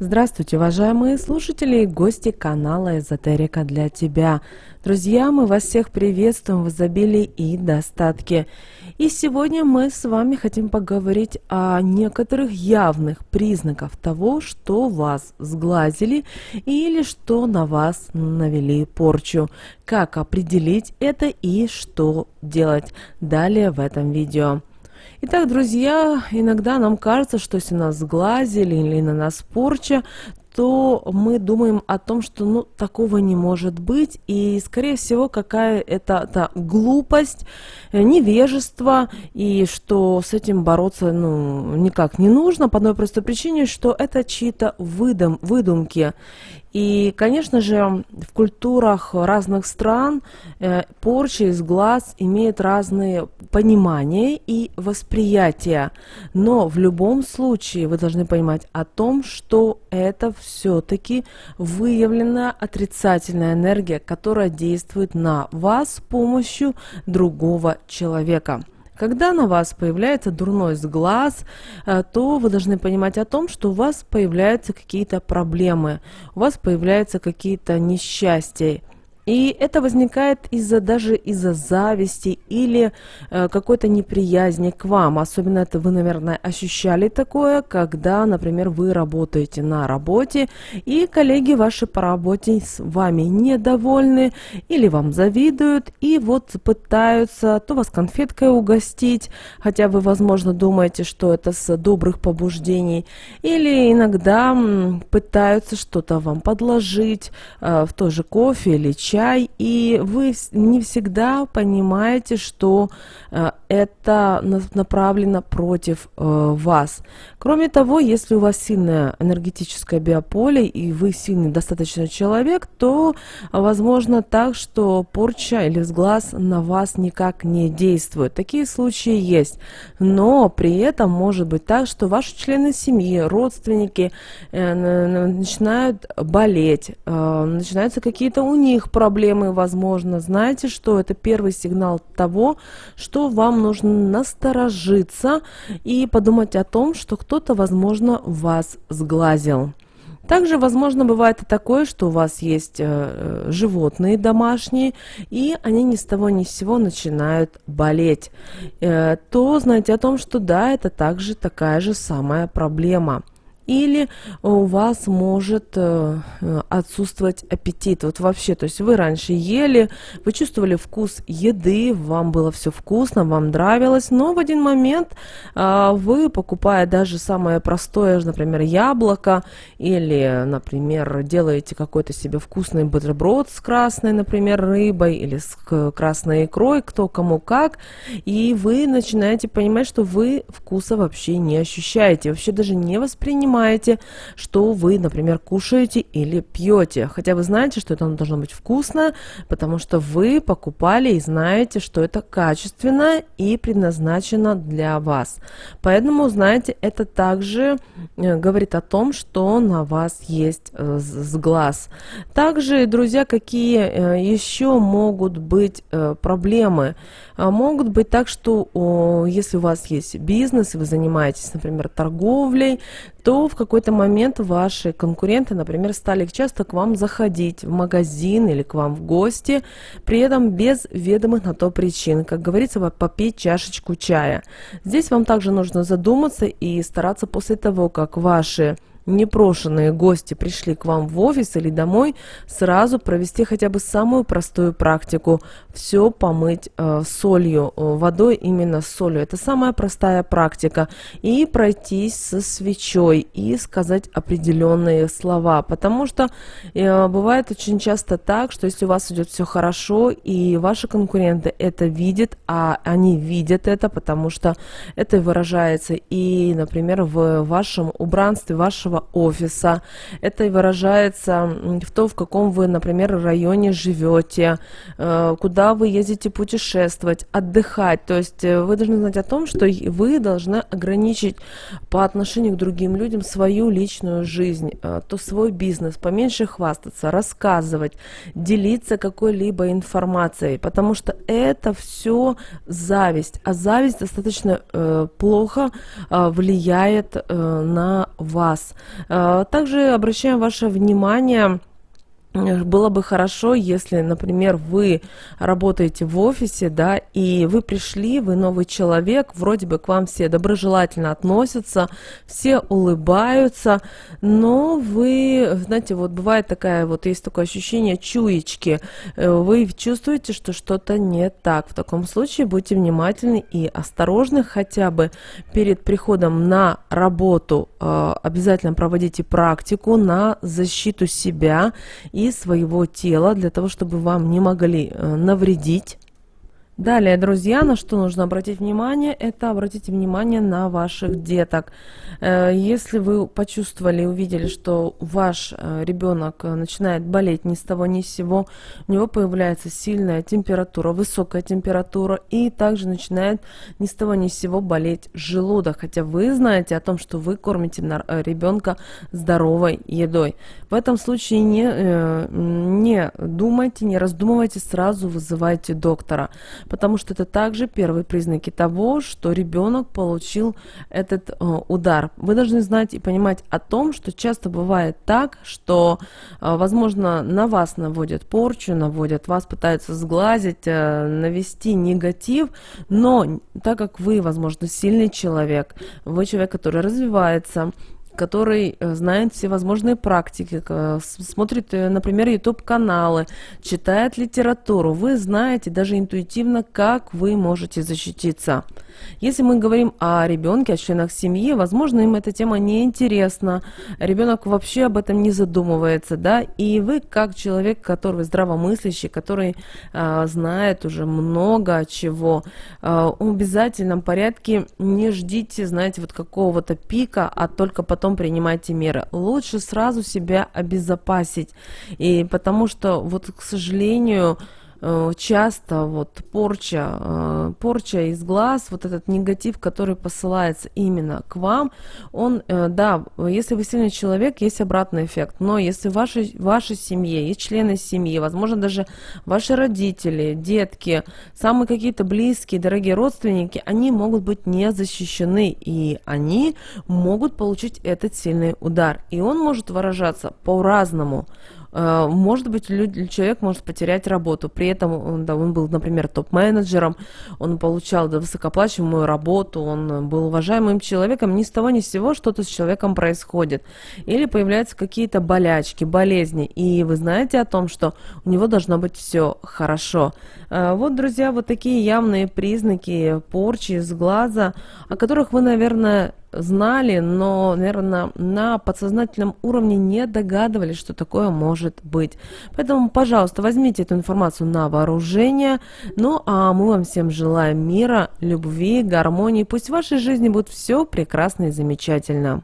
Здравствуйте, уважаемые слушатели и гости канала Эзотерика для тебя. Друзья, мы вас всех приветствуем в изобилии и достатке. И сегодня мы с вами хотим поговорить о некоторых явных признаках того, что вас сглазили или что на вас навели порчу. Как определить это и что делать далее в этом видео. Итак, друзья, иногда нам кажется, что если нас сглазили или на нас порча, то мы думаем о том, что такого не может быть, и, скорее всего, какая-то глупость, невежество, и что с этим бороться никак не нужно, по одной простой причине, что это чьи-то выдумки. И, конечно же, в культурах разных стран порча из глаз имеет разные понимания и восприятия. Но в любом случае вы должны понимать о том, что это все-таки выявленная отрицательная энергия, которая действует на вас с помощью другого человека. Когда на вас появляется дурной сглаз, то вы должны понимать о том, что у вас появляются какие-то проблемы, у вас появляются какие-то несчастья. И это возникает даже из-за зависти или какой-то неприязни к вам. Особенно это вы, наверное, ощущали такое, когда, например, вы работаете на работе, и коллеги ваши по работе с вами недовольны или вам завидуют, и вот пытаются то вас конфеткой угостить, хотя вы, возможно, думаете, что это с добрых побуждений, или иногда пытаются что-то вам подложить, в тот же кофе или чай, и вы не всегда понимаете, что это направлено против вас. Кроме того, если у вас сильное энергетическое биополе и вы сильный достаточно человек, то возможно так, что порча или сглаз на вас никак не действует. Такие случаи есть. Но при этом может быть так, что ваши члены семьи, родственники начинают болеть, начинаются какие-то у них проблемы, возможно. Знаете, что это первый сигнал того, что вам нужно насторожиться и подумать о том, что кто-то, возможно, вас сглазил. Также, возможно, бывает и такое, что у вас есть животные домашние, и они ни с того ни с сего начинают болеть. То знаете о том, что да, это также такая же самая проблема. Или у вас может отсутствовать аппетит. Вот вообще, то есть вы раньше ели, вы чувствовали вкус еды, вам было все вкусно, вам нравилось, но в один момент вы, покупая даже самое простое, например, яблоко, или, например, делаете какой-то себе вкусный бутерброд с красной, например, рыбой, или с красной икрой, кто кому как, и вы начинаете понимать, что вы вкуса вообще не ощущаете, вообще даже не воспринимаете, что вы, например, кушаете или пьете. Хотя вы знаете, что это должно быть вкусно, потому что вы покупали и знаете, что это качественно и предназначено для вас. Поэтому, знаете, это также говорит о том, что на вас есть сглаз. Также, друзья, какие еще могут быть проблемы? Могут быть так, что если у вас есть бизнес, и вы занимаетесь, например, торговлей, то в какой-то момент ваши конкуренты, например, стали часто к вам заходить в магазин или к вам в гости, при этом без ведомых на то причин. Как говорится, попить чашечку чая. Здесь вам также нужно задуматься и стараться после того, как ваши непрошенные гости пришли к вам в офис или домой, сразу провести хотя бы самую простую практику. Все помыть солью, водой именно с солью. Это самая простая практика. И пройтись со свечой и сказать определенные слова. Потому что бывает очень часто так, что если у вас идет все хорошо, и ваши конкуренты это видят, а они видят это, потому что это выражается и, например, в вашем убранстве вашего офиса. Это и выражается в том, в каком вы, например, районе живете, куда вы ездите путешествовать, отдыхать. То есть вы должны знать о том, что вы должны ограничить по отношению к другим людям свою личную жизнь, то свой бизнес, поменьше хвастаться, рассказывать, делиться какой-либо информацией, потому что это все зависть, а зависть достаточно плохо влияет на вас. Также обращаем ваше внимание. Было бы хорошо, если, например, вы работаете в офисе, да, и вы пришли, вы новый человек, вроде бы к вам все доброжелательно относятся, все улыбаются, но вы, знаете, вот бывает такая, вот есть такое ощущение чуечки, вы чувствуете, что что-то не так. В таком случае будьте внимательны и осторожны хотя бы перед приходом на работу. Обязательно проводите практику на защиту себя и своего тела, для того, чтобы вам не могли навредить. Далее, друзья, на что нужно обратить внимание, это обратите внимание на ваших деток. Если вы почувствовали, увидели, что ваш ребенок начинает болеть ни с того ни с сего, у него появляется сильная температура, высокая температура, и также начинает ни с того ни с сего болеть желудок, хотя вы знаете о том, что вы кормите ребенка здоровой едой. В этом случае не думайте, не раздумывайте, сразу вызывайте доктора. Потому что это также первые признаки того, что ребенок получил этот удар. Вы должны знать и понимать о том, что часто бывает так, что, возможно, на вас наводят порчу, наводят вас, пытаются сглазить, навести негатив, но так как вы, возможно, сильный человек, вы человек, который развивается, который знает все возможные практики, смотрит, например, YouTube-каналы, читает литературу. Вы знаете даже интуитивно, как вы можете защититься. Если мы говорим о ребенке, о членах семьи, возможно, им эта тема не интересна, ребенок вообще об этом не задумывается, да, и вы, как человек, который здравомыслящий, который знает уже много чего, в обязательном порядке не ждите, знаете, вот какого-то пика, а только потом принимайте меры. Лучше сразу себя обезопасить, и потому что, вот, к сожалению, часто вот порча из глаз, вот этот негатив, который посылается именно к вам, он, да, если вы сильный человек, есть обратный эффект, но если в вашей семье есть члены семьи, возможно, даже ваши родители, детки, самые какие-то близкие, дорогие родственники, они могут быть не защищены, и они могут получить этот сильный удар, и он может выражаться по-разному. Может быть, человек может потерять работу, при этом да, он был, например, топ-менеджером, он получал высокооплачиваемую работу, он был уважаемым человеком, ни с того ни с сего что-то с человеком происходит, или появляются какие-то болячки, болезни, и вы знаете о том, что у него должно быть все хорошо. Вот, друзья, вот такие явные признаки порчи с глаза, о которых вы, наверное, знали, но, наверное, на подсознательном уровне не догадывались, что такое может быть. Поэтому, пожалуйста, возьмите эту информацию на вооружение. Ну, а мы вам всем желаем мира, любви, гармонии. Пусть в вашей жизни будет все прекрасно и замечательно.